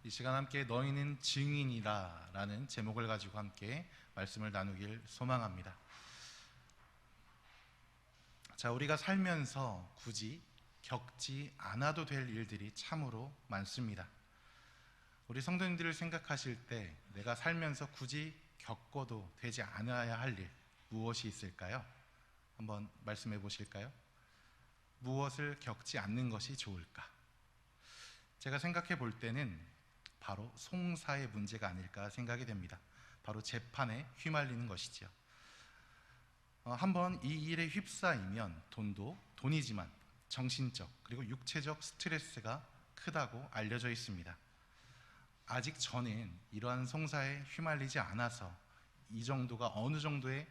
이 시간 함께 너희는 증인이다 라는 제목을 가지고 함께 말씀을 나누길 소망합니다. 자, 우리가 살면서 굳이 겪지 않아도 될 일들이 참으로 많습니다. 우리 성도님들을 생각하실 때 내가 살면서 굳이 겪어도 되지 않아야 할 일 무엇이 있을까요? 한번 말씀해 보실까요? 무엇을 겪지 않는 것이 좋을까? 제가 생각해 볼 때는 바로 송사의 문제가 아닐까 생각이 됩니다. 바로 재판에 휘말리는 것이죠. 한번 이 일에 휩싸이면 돈도 돈이지만 정신적 그리고 육체적 스트레스가 크다고 알려져 있습니다. 아직 저는 이러한 송사에 휘말리지 않아서 이 정도가 어느 정도의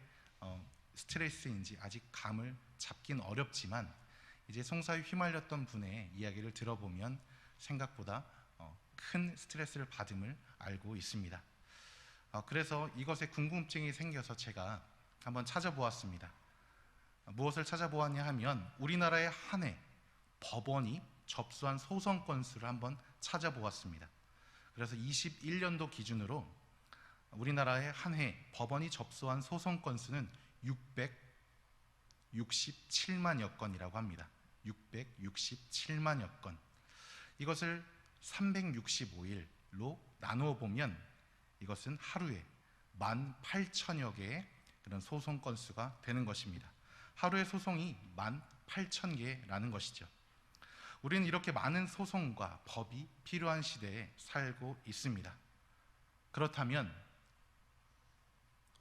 스트레스인지 아직 감을 잡긴 어렵지만 이제 송사에 휘말렸던 분의 이야기를 들어보면 생각보다 큰 스트레스를 받음을 알고 있습니다. 그래서 이것에 궁금증이 생겨서 제가 한번 찾아보았습니다. 무엇을 찾아보았냐 하면 우리나라의 한 해 법원이 접수한 소송 건수를 한번 찾아보았습니다. 그래서 21년도 기준으로 우리나라의 한 해 법원이 접수한 소송 건수는 667만여 건이라고 합니다. 667만여 건. 이것을 365일로 나누어 보면 이것은 하루에 18,000여 개의 그런 소송 건수가 되는 것입니다. 하루에 소송이 18,000개라는 것이죠. 우리는 이렇게 많은 소송과 법이 필요한 시대에 살고 있습니다. 그렇다면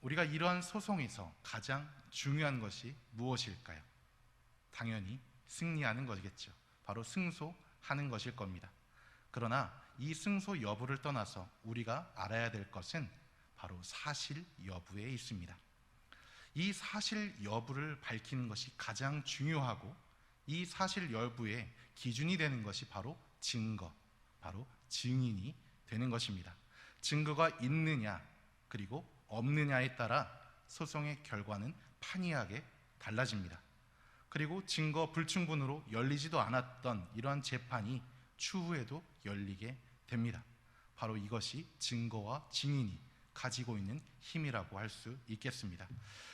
우리가 이러한 소송에서 가장 중요한 것이 무엇일까요? 당연히 승리하는 것이겠죠. 바로 승소하는 것일 겁니다. 그러나 이 승소 여부를 떠나서 우리가 알아야 될 것은 바로 사실 여부에 있습니다. 이 사실 여부를 밝히는 것이 가장 중요하고 이 사실 여부의 기준이 되는 것이 바로 증거, 바로 증인이 되는 것입니다. 증거가 있느냐 그리고 없느냐에 따라 소송의 결과는 판이하게 달라집니다. 그리고 증거 불충분으로 열리지도 않았던 이러한 재판이 추후에도 열리게 됩니다. 바로 이것이 증거와 증인이 가지고 있는 힘이라고 할 수 있겠습니다.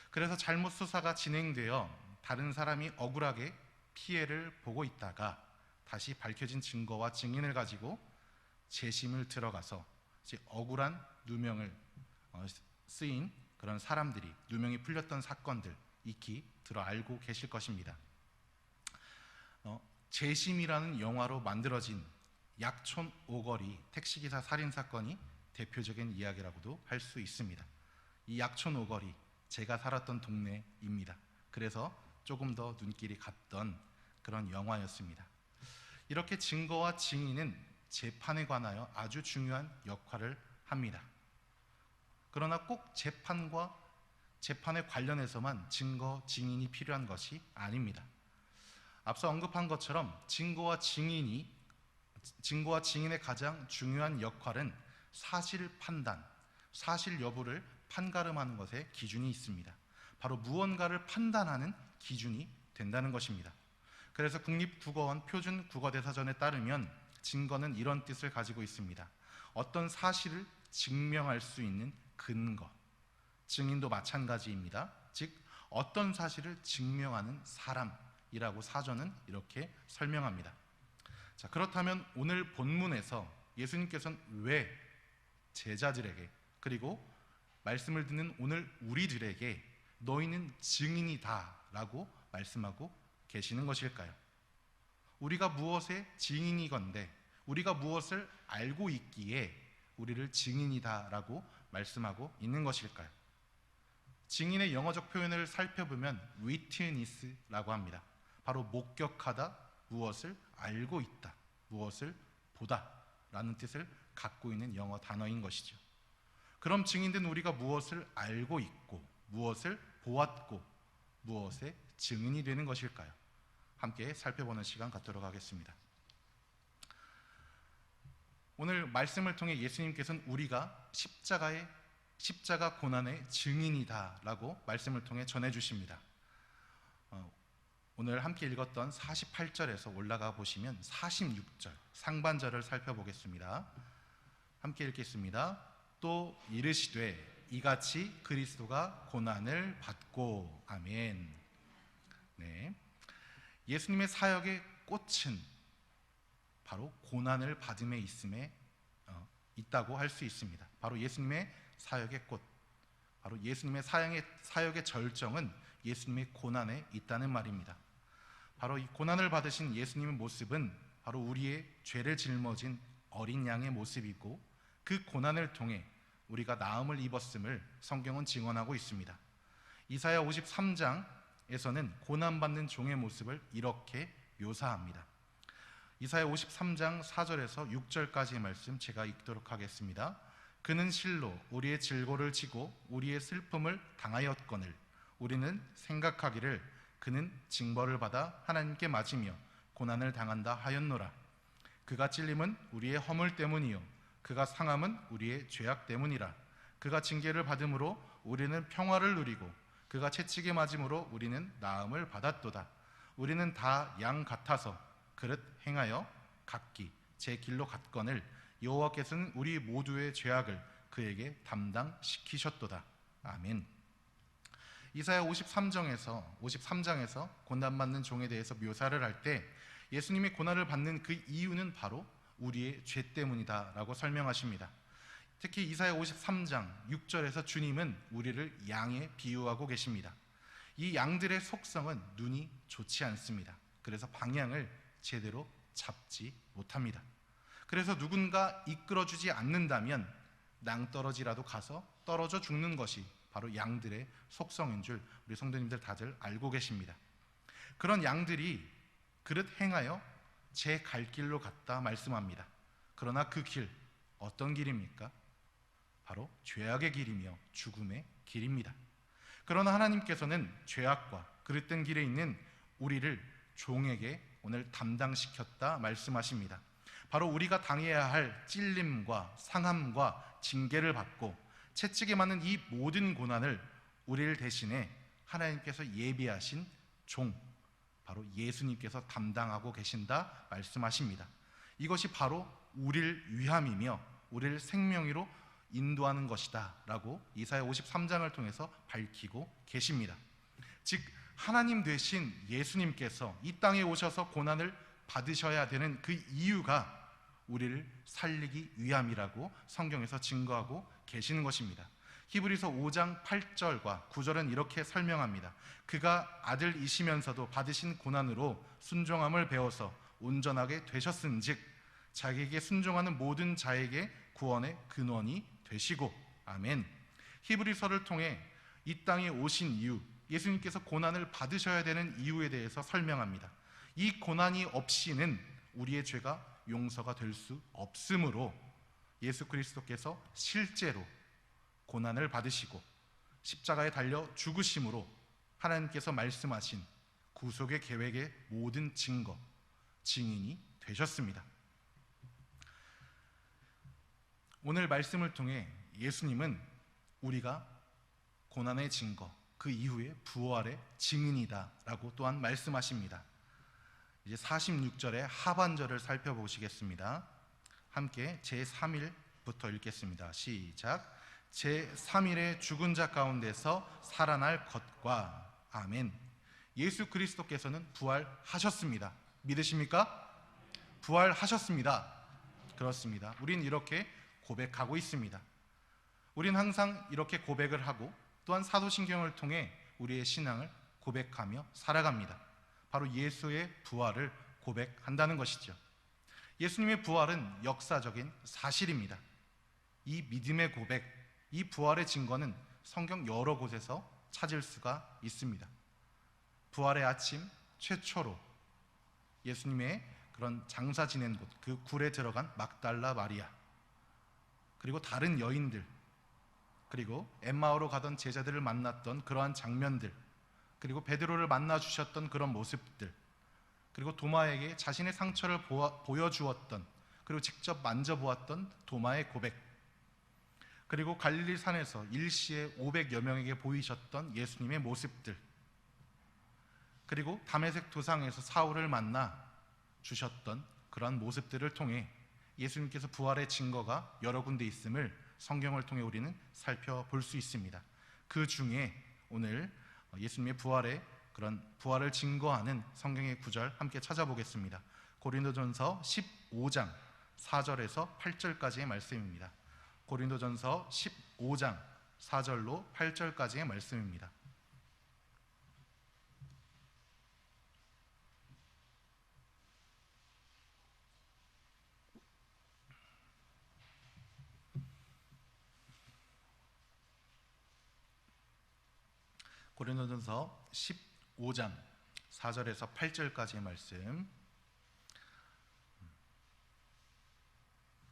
그래서 잘못 수사가 진행되어 다른 사람이 억울하게 피해를 보고 있다가 다시 밝혀진 증거와 증인을 가지고 재심을 들어가서 이제 억울한 누명을 쓰인 그런 사람들이 누명이 풀렸던 사건들 익히 들어 알고 계실 것입니다. 재심이라는 영화로 만들어진 약촌 오거리 택시기사 살인사건이 대표적인 이야기라고도 할 수 있습니다. 이 약촌 오거리 제가 살았던 동네입니다. 그래서 조금 더 눈길이 갔던 그런 영화였습니다. 이렇게 증거와 증인은 재판에 관하여 아주 중요한 역할을 합니다. 그러나 꼭 재판에 관련해서만 증거, 증인이 필요한 것이 아닙니다. 앞서 언급한 것처럼 증거와 증인의 가장 중요한 역할은 사실 판단, 사실 여부를 판가름하는 것에 기준이 있습니다. 바로 무언가를 판단하는 기준이 된다는 것입니다. 그래서 국립국어원 표준국어대사전에 따르면 증거는 이런 뜻을 가지고 있습니다. 어떤 사실을 증명할 수 있는 근거, 증인도 마찬가지입니다. 즉 어떤 사실을 증명하는 사람이라고 사전은 이렇게 설명합니다. 자, 그렇다면 오늘 본문에서 예수님께서는 왜 제자들에게 그리고 말씀을 듣는 오늘 우리들에게 너희는 증인이다 라고 말씀하고 계시는 것일까요? 우리가 무엇의 증인이건데 우리가 무엇을 알고 있기에 우리를 증인이다 라고 말씀하고 있는 것일까요? 증인의 영어적 표현을 살펴보면 witness라고 합니다. 바로 목격하다, 무엇을 알고 있다, 무엇을 보다 라는 뜻을 갖고 있는 영어 단어인 것이죠. 그럼 증인된 우리가 무엇을 알고 있고 무엇을 보았고 무엇의 증인이 되는 것일까요? 함께 살펴보는 시간 갖도록 하겠습니다. 오늘 말씀을 통해 예수님께서는 우리가 십자가 고난의 증인이다 라고 말씀을 통해 전해주십니다. 오늘 함께 읽었던 48절에서 올라가 보시면 46절 상반절을 살펴보겠습니다. 함께 읽겠습니다. 또 이르시되 이같이 그리스도가 고난을 받고. 아멘. 네. 예수님의 사역의 꽃은 바로 고난을 받음에 있다고 할 수 있습니다. 바로 예수님의 사역의 꽃, 바로 예수님의 사역의 절정은 예수님의 고난에 있다는 말입니다. 바로 이 고난을 받으신 예수님의 모습은 바로 우리의 죄를 짊어진 어린 양의 모습이고, 그 고난을 통해 우리가 나음을 입었음을 성경은 증언하고 있습니다. 이사야 53장에서는 고난받는 종의 모습을 이렇게 묘사합니다. 이사야 53장 4절에서 6절까지의 말씀 제가 읽도록 하겠습니다. 그는 실로 우리의 질고를 지고 우리의 슬픔을 당하였거늘 우리는 생각하기를 그는 징벌을 받아 하나님께 맞으며 고난을 당한다 하였노라. 그가 찔림은 우리의 허물 때문이요 그가 상함은 우리의 죄악 때문이라. 그가 징계를 받음으로 우리는 평화를 누리고 그가 채찍에 맞음으로 우리는 나음을 받았도다. 우리는 다 양 같아서 그릇 행하여 각기 제 길로 갔거늘 여호와께서는 우리 모두의 죄악을 그에게 담당시키셨도다. 아멘. 이사야 53장에서 고난받는 종에 대해서 묘사를 할 때 예수님이 고난을 받는 그 이유는 바로 우리의 죄 때문이다 라고 설명하십니다. 특히 이사야 53장 6절에서 주님은 우리를 양에 비유하고 계십니다. 이 양들의 속성은 눈이 좋지 않습니다. 그래서 방향을 제대로 잡지 못합니다. 그래서 누군가 이끌어주지 않는다면 낭떠러지라도 가서 떨어져 죽는 것이 바로 양들의 속성인 줄 우리 성도님들 다들 알고 계십니다. 그런 양들이 그릇 행하여 제 갈 길로 갔다 말씀합니다. 그러나 그 길, 어떤 길입니까? 바로 죄악의 길이며 죽음의 길입니다. 그러나 하나님께서는 죄악과 그릇된 길에 있는 우리를 종에게 오늘 담당시켰다 말씀하십니다. 바로 우리가 당해야 할 찔림과 상함과 징계를 받고 채찍에 맞는 이 모든 고난을 우리를 대신해 하나님께서 예비하신 종, 바로 예수님께서 담당하고 계신다 말씀하십니다. 이것이 바로 우리를 위함이며 우리를 생명으로 인도하는 것이다 라고 이사야 53장을 통해서 밝히고 계십니다. 즉 하나님 되신 예수님께서 이 땅에 오셔서 고난을 받으셔야 되는 그 이유가 우리를 살리기 위함이라고 성경에서 증거하고 계시는 것입니다. 히브리서 5장 8절과 9절은 이렇게 설명합니다. 그가 아들이시면서도 받으신 고난으로 순종함을 배워서 온전하게 되셨은즉 자기에게 순종하는 모든 자에게 구원의 근원이 되시고. 아멘. 히브리서를 통해 이 땅에 오신 이유, 예수님께서 고난을 받으셔야 되는 이유에 대해서 설명합니다. 이 고난이 없이는 우리의 죄가 용서가 될 수 없으므로 예수 그리스도께서 실제로 고난을 받으시고 십자가에 달려 죽으심으로 하나님께서 말씀하신 구속의 계획의 모든 증거, 증인이 되셨습니다. 오늘 말씀을 통해 예수님은 우리가 고난의 증거, 그 이후에 부활의 증인이다 라고 또한 말씀하십니다. 이제 46절의 하반절을 살펴보시겠습니다. 함께 제3일부터 읽겠습니다. 시작. 제3일에 죽은 자 가운데서 살아날 것과. 아멘. 예수 그리스도께서는 부활하셨습니다. 믿으십니까? 부활하셨습니다. 그렇습니다. 우린 이렇게 고백하고 있습니다. 우린 항상 이렇게 고백을 하고 또한 사도신경을 통해 우리의 신앙을 고백하며 살아갑니다. 바로 예수의 부활을 고백한다는 것이죠. 예수님의 부활은 역사적인 사실입니다. 이 믿음의 고백, 이 부활의 증거는 성경 여러 곳에서 찾을 수가 있습니다. 부활의 아침 최초로 예수님의 그런 장사 지낸 곳, 그 굴에 들어간 막달라 마리아, 그리고 다른 여인들, 그리고 엠마오로 가던 제자들을 만났던 그러한 장면들, 그리고 베드로를 만나 주셨던 그런 모습들, 그리고 도마에게 자신의 상처를 보여주었던, 그리고 직접 만져보았던 도마의 고백, 그리고 갈릴리 산에서 일시에 500여 명에게 보이셨던 예수님의 모습들, 그리고 다메섹 도상에서 사울을 만나 주셨던 그러한 모습들을 통해 예수님께서 부활의 증거가 여러 군데 있음을 성경을 통해 우리는 살펴볼 수 있습니다. 그 중에 오늘 예수님의 그런 부활을 증거하는 성경의 구절 함께 찾아보겠습니다. 고린도전서 15장 4절에서 8절까지의 말씀입니다. 고린도전서 15장 4절로 8절까지의 말씀입니다. 고린도전서 15장 4절에서 8절까지의 말씀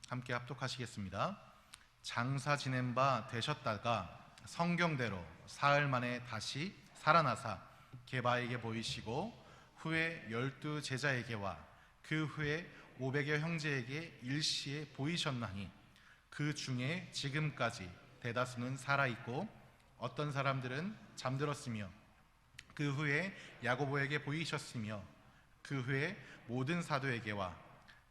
함께 합독하시겠습니다. 장사 지낸 바 되셨다가 성경대로 사흘 만에 다시 살아나사 게바에게 보이시고 후에 12 제자에게와 그 후에 500여 형제에게 일시에 보이셨나니 그 중에 지금까지 대다수는 살아있고 어떤 사람들은 잠들었으며 그 후에 야고보에게 보이셨으며 그 후에 모든 사도에게와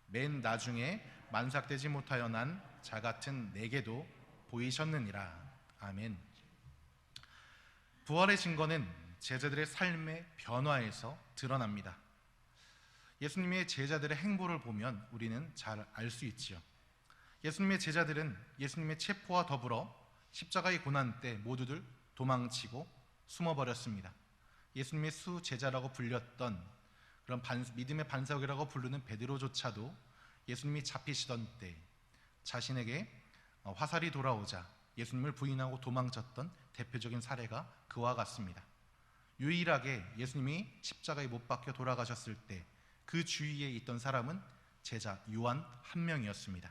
맨 나중에 만삭되지 못하여 난 자 같은 내게도 보이셨느니라. 아멘. 부활의 증거는 제자들의 삶의 변화에서 드러납니다. 예수님의 제자들의 행보를 보면 우리는 잘 알 수 있지요. 예수님의 제자들은 예수님의 체포와 더불어 십자가의 고난 때 모두들 도망치고 숨어버렸습니다. 예수님의 수제자라고 불렸던 그런 믿음의 반석이라고 부르는 베드로조차도 예수님이 잡히시던 때 자신에게 화살이 돌아오자 예수님을 부인하고 도망쳤던 대표적인 사례가 그와 같습니다. 유일하게 예수님이 십자가에 못 박혀 돌아가셨을 때 그 주위에 있던 사람은 제자 요한 한 명이었습니다.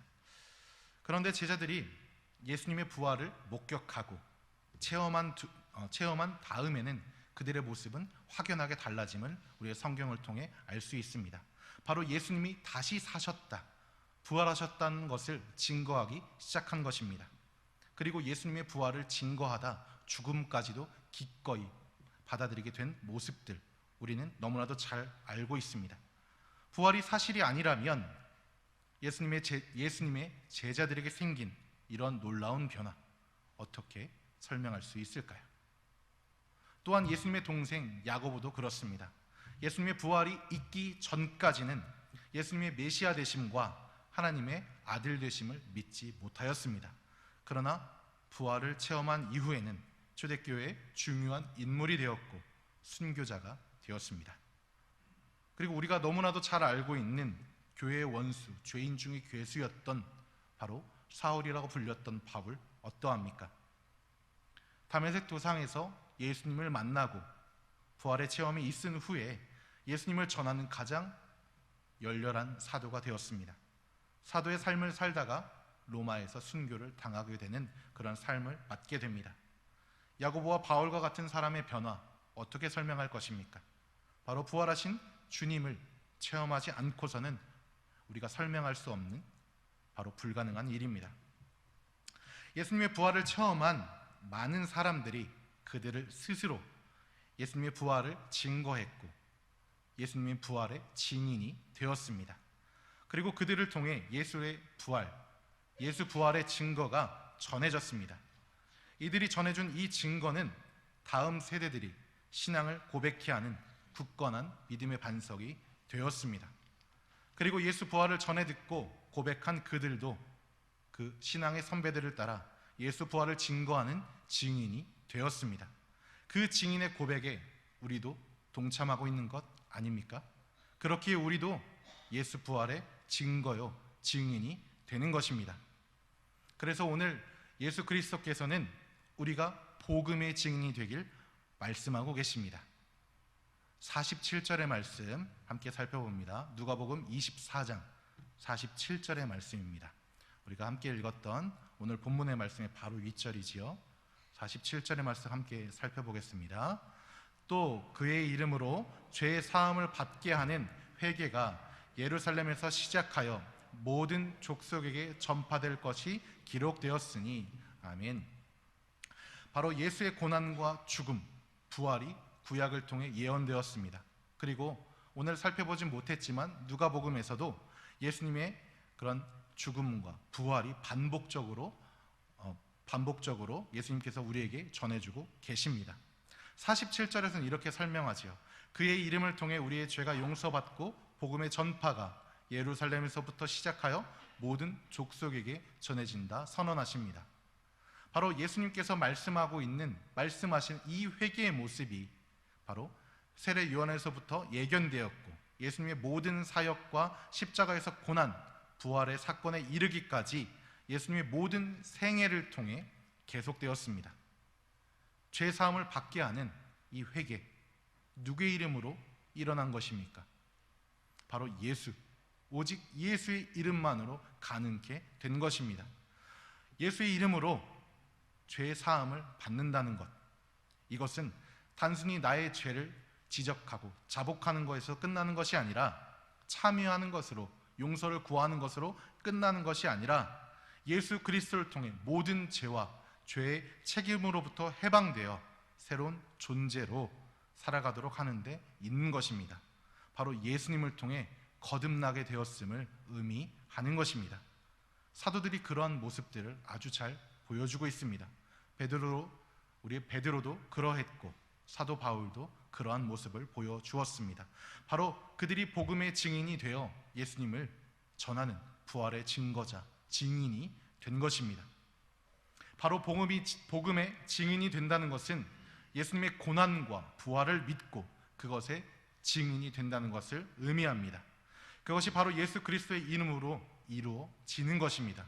그런데 제자들이 예수님의 부활을 목격하고 체험한 다음에는 그들의 모습은 확연하게 달라짐을 우리의 성경을 통해 알 수 있습니다. 바로 예수님이 다시 사셨다, 부활하셨다는 것을 증거하기 시작한 것입니다. 그리고 예수님의 부활을 증거하다 죽음까지도 기꺼이 받아들이게 된 모습들, 우리는 너무나도 잘 알고 있습니다. 부활이 사실이 아니라면 예수님의 제자들에게 생긴 이런 놀라운 변화, 어떻게 설명할 수 있을까요? 또한 예수님의 동생 야고보도 그렇습니다. 예수님의 부활이 있기 전까지는 예수님의 메시아 되심과 하나님의 아들 되심을 믿지 못하였습니다. 그러나 부활을 체험한 이후에는 초대교회의 중요한 인물이 되었고 순교자가 되었습니다. 그리고 우리가 너무나도 잘 알고 있는 교회의 원수, 죄인 중의 괴수였던 바로 사울이라고 불렸던 바울 어떠합니까? 다메섹 도상에서 예수님을 만나고 부활의 체험이 있은 후에 예수님을 전하는 가장 열렬한 사도가 되었습니다. 사도의 삶을 살다가 로마에서 순교를 당하게 되는 그런 삶을 맞게 됩니다. 야고보와 바울과 같은 사람의 변화, 어떻게 설명할 것입니까? 바로 부활하신 주님을 체험하지 않고서는 우리가 설명할 수 없는 바로 불가능한 일입니다. 예수님의 부활을 체험한 많은 사람들이 그들을 스스로 예수님의 부활을 증거했고 예수님의 부활의 증인이 되었습니다. 그리고 그들을 통해 예수 부활의 증거가 전해졌습니다. 이들이 전해준 이 증거는 다음 세대들이 신앙을 고백케 하는 굳건한 믿음의 반석이 되었습니다. 그리고 예수 부활을 전해 듣고 고백한 그들도 그 신앙의 선배들을 따라 예수 부활을 증거하는 증인이 되었습니다. 그 증인의 고백에 우리도 동참하고 있는 것 아닙니까? 그렇기에 우리도 예수 부활의 증거요, 증인이 되는 것입니다. 그래서 오늘 예수 그리스도께서는 우리가 복음의 증인이 되길 말씀하고 계십니다. 47절의 말씀 함께 살펴봅니다. 누가복음 24장 47절의 말씀입니다. 우리가 함께 읽었던 오늘 본문의 말씀의 바로 윗절이지요. 47절의 말씀 함께 살펴보겠습니다. 또 그의 이름으로 죄 사함을 받게 하는 회개가 예루살렘에서 시작하여 모든 족속에게 전파될 것이 기록되었으니 아멘. 바로 예수의 고난과 죽음, 부활이 구약을 통해 예언되었습니다. 그리고 오늘 살펴보진 못했지만 누가복음에서도 예수님의 그런 죽음과 부활이 반복적으로 예수님께서 우리에게 전해주고 계십니다. 47절에서는 이렇게 설명하지요. 그의 이름을 통해 우리의 죄가 용서받고 복음의 전파가 예루살렘에서부터 시작하여 모든 족속에게 전해진다 선언하십니다. 바로 예수님께서 말씀하신 이 회개의 모습이 바로 세례 요한에서부터 예견되었고 예수님의 모든 사역과 십자가에서 고난, 부활의 사건에 이르기까지 예수님의 모든 생애를 통해 계속되었습니다. 죄 사함을 받게 하는 이 회개, 누구의 이름으로 일어난 것입니까? 바로 예수, 오직 예수의 이름만으로 가능케 된 것입니다. 예수의 이름으로 죄 사함을 받는다는 것, 이것은 단순히 나의 죄를 지적하고 자복하는 것에서 끝나는 것이 아니라 참여하는 것으로, 용서를 구하는 것으로 끝나는 것이 아니라 예수 그리스도를 통해 모든 죄와 죄의 책임으로부터 해방되어 새로운 존재로 살아가도록 하는데 있는 것입니다. 바로 예수님을 통해 거듭나게 되었음을 의미하는 것입니다. 사도들이 그러한 모습들을 아주 잘 보여주고 있습니다. 우리 베드로도 그러했고 사도 바울도 그러한 모습을 보여주었습니다. 바로 그들이 복음의 증인이 되어 예수님을 전하는 부활의 증거자, 증인이 된 것입니다. 바로 복음의 증인이 된다는 것은 예수님의 고난과 부활을 믿고 그것의 증인이 된다는 것을 의미합니다. 그것이 바로 예수 그리스도의 이름으로 이루어지는 것입니다.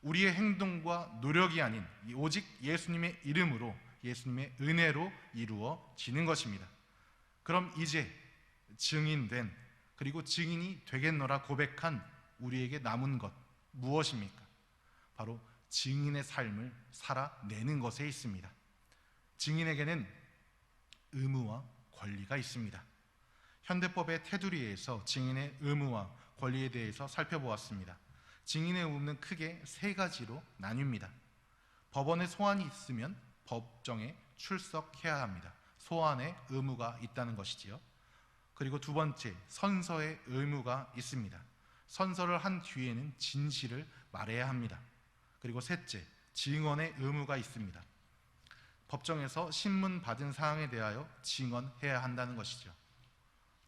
우리의 행동과 노력이 아닌 오직 예수님의 이름으로, 예수님의 은혜로 이루어지는 것입니다. 그럼 이제 증인된, 그리고 증인이 되겠노라 고백한 우리에게 남은 것 무엇입니까? 바로 증인의 삶을 살아내는 것에 있습니다. 증인에게는 의무와 권리가 있습니다. 현대법의 테두리에서 증인의 의무와 권리에 대해서 살펴보았습니다. 증인의 의무는 크게 세 가지로 나뉩니다. 법원에 소환이 있으면 법정에 출석해야 합니다. 소환의 의무가 있다는 것이지요. 그리고 두 번째, 선서의 의무가 있습니다. 선서를 한 뒤에는 진실을 말해야 합니다. 그리고 셋째, 증언의 의무가 있습니다. 법정에서 신문 받은 사항에 대하여 증언해야 한다는 것이죠.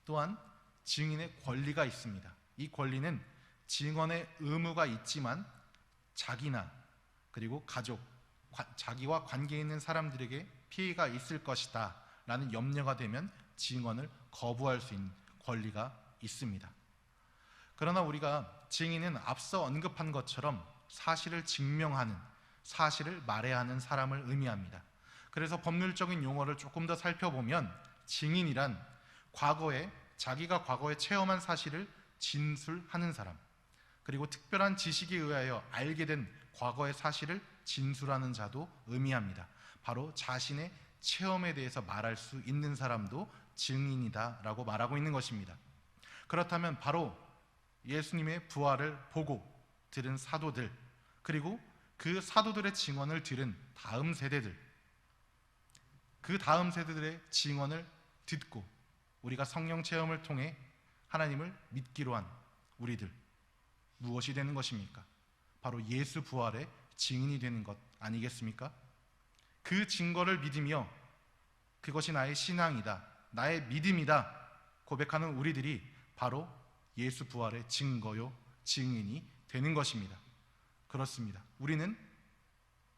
또한 증인의 권리가 있습니다. 이 권리는 증언의 의무가 있지만 자기나 그리고 가족, 자기와 관계 있는 사람들에게 피해가 있을 것이다 라는 염려가 되면 증언을 거부할 수 있는 권리가 있습니다. 그러나 우리가 증인은 앞서 언급한 것처럼 사실을 증명하는, 사실을 말해야 하는 사람을 의미합니다. 그래서 법률적인 용어를 조금 더 살펴보면 증인이란 자기가 과거에 체험한 사실을 진술하는 사람, 그리고 특별한 지식에 의하여 알게 된 과거의 사실을 진술하는 자도 의미합니다. 바로 자신의 체험에 대해서 말할 수 있는 사람도 증인이다 라고 말하고 있는 것입니다. 그렇다면 바로 예수님의 부활을 보고 들은 사도들, 그리고 그 사도들의 증언을 들은 다음 세대들, 그 다음 세대들의 증언을 듣고 우리가 성령 체험을 통해 하나님을 믿기로 한 우리들, 무엇이 되는 것입니까? 바로 예수 부활의 증인이 되는 것 아니겠습니까? 그 증거를 믿으며 그것이 나의 신앙이다, 나의 믿음이다 고백하는 우리들이 바로 예수 부활의 증거요, 증인이 되는 것입니다. 그렇습니다. 우리는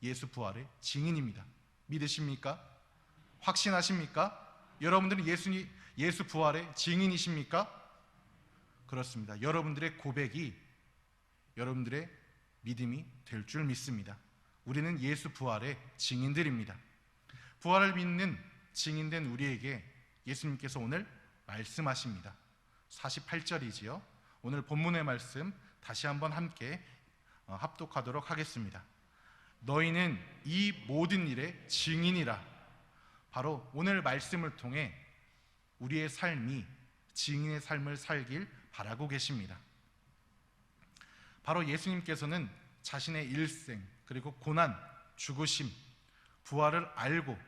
예수 부활의 증인입니다. 믿으십니까? 확신하십니까? 여러분들은 예수 부활의 증인이십니까? 그렇습니다. 여러분들의 고백이 여러분들의 믿음이 될 줄 믿습니다. 우리는 예수 부활의 증인들입니다. 부활을 믿는 증인된 우리에게 예수님께서 오늘 말씀하십니다. 48절이지요. 오늘 본문의 말씀 다시 한번 함께 합독하도록 하겠습니다. 너희는 이 모든 일의 증인이라. 바로 오늘 말씀을 통해 우리의 삶이 증인의 삶을 살길 바라고 계십니다. 바로 예수님께서는 자신의 일생, 그리고 고난, 죽으심, 부활을 알고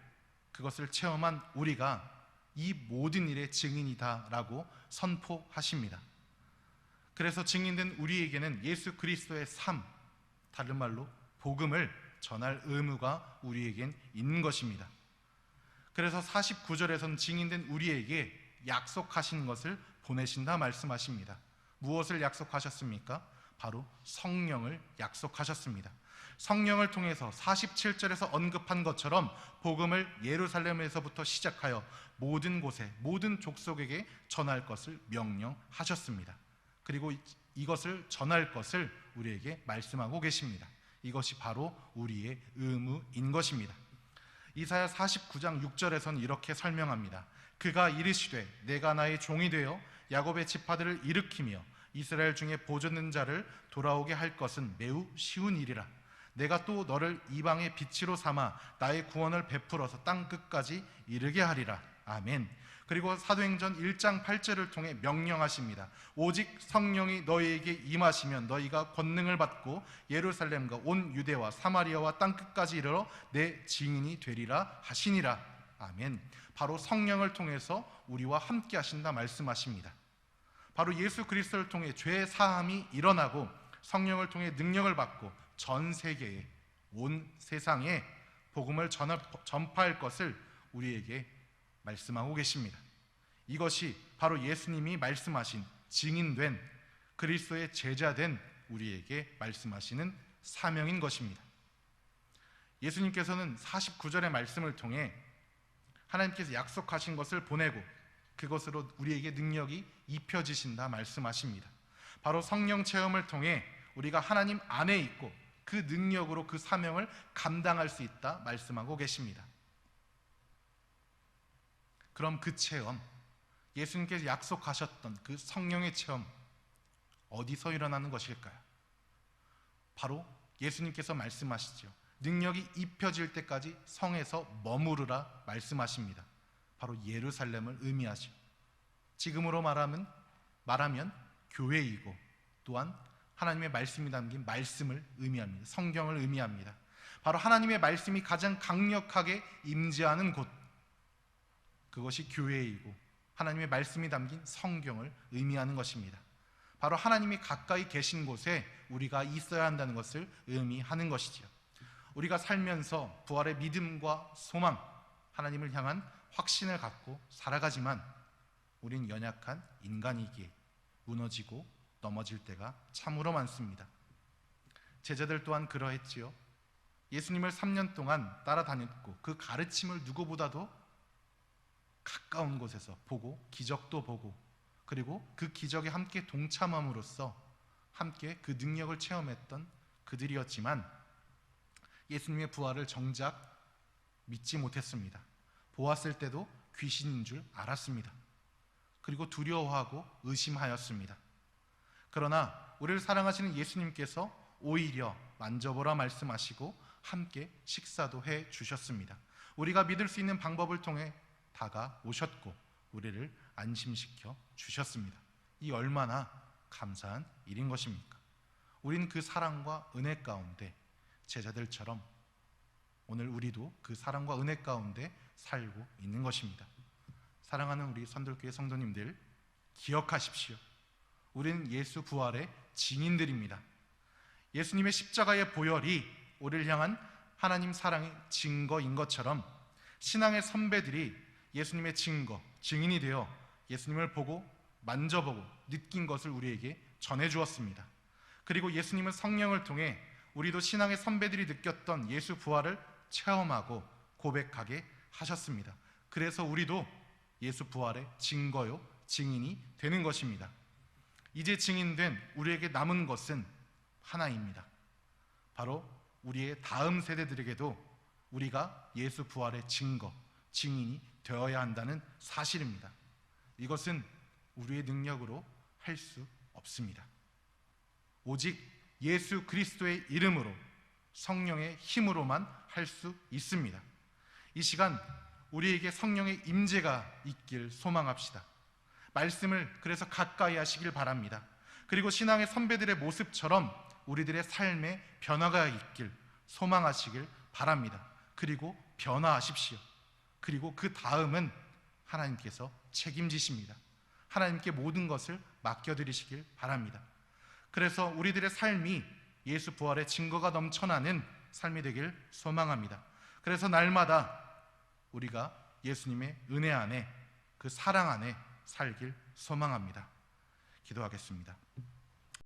그것을 체험한 우리가 이 모든 일의 증인이다 라고 선포하십니다. 그래서 증인된 우리에게는 예수 그리스도의 삶, 다른 말로 복음을 전할 의무가 우리에겐 있는 것입니다. 그래서 49절에서는 증인된 우리에게 약속하신 것을 보내신다 말씀하십니다. 무엇을 약속하셨습니까? 바로 성령을 약속하셨습니다. 성령을 통해서 47절에서 언급한 것처럼 복음을 예루살렘에서부터 시작하여 모든 곳에, 모든 족속에게 전할 것을 명령하셨습니다. 그리고 이것을 전할 것을 우리에게 말씀하고 계십니다. 이것이 바로 우리의 의무인 것입니다. 이사야 49장 6절에서는 이렇게 설명합니다. 그가 이르시되 내가 나의 종이 되어 야곱의 지파들을 일으키며 이스라엘 중에 보존된 자를 돌아오게 할 것은 매우 쉬운 일이라. 내가 또 너를 이방의 빛으로 삼아 나의 구원을 베풀어서 땅 끝까지 이르게 하리라. 아멘. 그리고 사도행전 1장 8절을 통해 명령하십니다. 오직 성령이 너희에게 임하시면 너희가 권능을 받고 예루살렘과 온 유대와 사마리아와 땅 끝까지 이르러 내 증인이 되리라 하시니라. 아멘. 바로 성령을 통해서 우리와 함께 하신다 말씀하십니다. 바로 예수 그리스도를 통해 죄 사함이 일어나고 성령을 통해 능력을 받고 전 세계에, 온 세상에 복음을 전파할 것을 우리에게 말씀하고 계십니다. 이것이 바로 예수님이 말씀하신 증인된 그리스도의 제자된 우리에게 말씀하시는 사명인 것입니다. 예수님께서는 49절의 말씀을 통해 하나님께서 약속하신 것을 보내고 그것으로 우리에게 능력이 입혀지신다 말씀하십니다. 바로 성령 체험을 통해 우리가 하나님 안에 있고 그 능력으로 그 사명을 감당할 수 있다 말씀하고 계십니다. 그럼 그 체험, 예수님께서 약속하셨던 그 성령의 체험 어디서 일어나는 것일까요? 바로 예수님께서 말씀하시죠. 능력이 입혀질 때까지 성에서 머무르라 말씀하십니다. 바로 예루살렘을 의미하죠. 지금으로 말하면 교회이고 또한 하나님의 말씀이 담긴 말씀을 의미합니다. 성경을 의미합니다. 바로 하나님의 말씀이 가장 강력하게 임재하는 곳, 그것이 교회이고 하나님의 말씀이 담긴 성경을 의미하는 것입니다. 바로 하나님이 가까이 계신 곳에 우리가 있어야 한다는 것을 의미하는 것이지요. 우리가 살면서 부활의 믿음과 소망, 하나님을 향한 확신을 갖고 살아가지만 우린 연약한 인간이기에 무너지고 넘어질 때가 참으로 많습니다. 제자들 또한 그러했지요. 예수님을 3년 동안 따라다녔고 그 가르침을 누구보다도 가까운 곳에서 보고 기적도 보고 그리고 그 기적에 함께 동참함으로써 함께 그 능력을 체험했던 그들이었지만 예수님의 부활을 정작 믿지 못했습니다. 보았을 때도 귀신인 줄 알았습니다. 그리고 두려워하고 의심하였습니다. 그러나 우리를 사랑하시는 예수님께서 오히려 만져보라 말씀하시고 함께 식사도 해 주셨습니다. 우리가 믿을 수 있는 방법을 통해 다가오셨고 우리를 안심시켜 주셨습니다. 이 얼마나 감사한 일인 것입니까? 우린 그 사랑과 은혜 가운데 제자들처럼 오늘 우리도 그 사랑과 은혜 가운데 살고 있는 것입니다. 사랑하는 우리 선돌교회 성도님들, 기억하십시오. 우리는 예수 부활의 증인들입니다. 예수님의 십자가의 보혈이 우리를 향한 하나님 사랑의 증거인 것처럼 신앙의 선배들이 예수님의 증인이 되어 예수님을 보고 만져보고 느낀 것을 우리에게 전해주었습니다. 그리고 예수님은 성령을 통해 우리도 신앙의 선배들이 느꼈던 예수 부활을 체험하고 고백하게 하셨습니다. 그래서 우리도 예수 부활의 증거요, 증인이 되는 것입니다. 이제 증인된 우리에게 남은 것은 하나입니다. 바로 우리의 다음 세대들에게도 우리가 예수 부활의 증인이 되어야 한다는 사실입니다. 이것은 우리의 능력으로 할 수 없습니다. 오직 예수 그리스도의 이름으로 성령의 힘으로만 할 수 있습니다. 이 시간 우리에게 성령의 임재가 있길 소망합시다. 말씀을 그래서 가까이 하시길 바랍니다. 그리고 신앙의 선배들의 모습처럼 우리들의 삶에 변화가 있길 소망하시길 바랍니다. 그리고 변화하십시오. 그리고 그 다음은 하나님께서 책임지십니다. 하나님께 모든 것을 맡겨드리시길 바랍니다. 그래서 우리들의 삶이 예수 부활의 증거가 넘쳐나는 삶이 되길 소망합니다. 그래서 날마다 우리가 예수님의 은혜 안에, 그 사랑 안에 살길 소망합니다. 기도하겠습니다.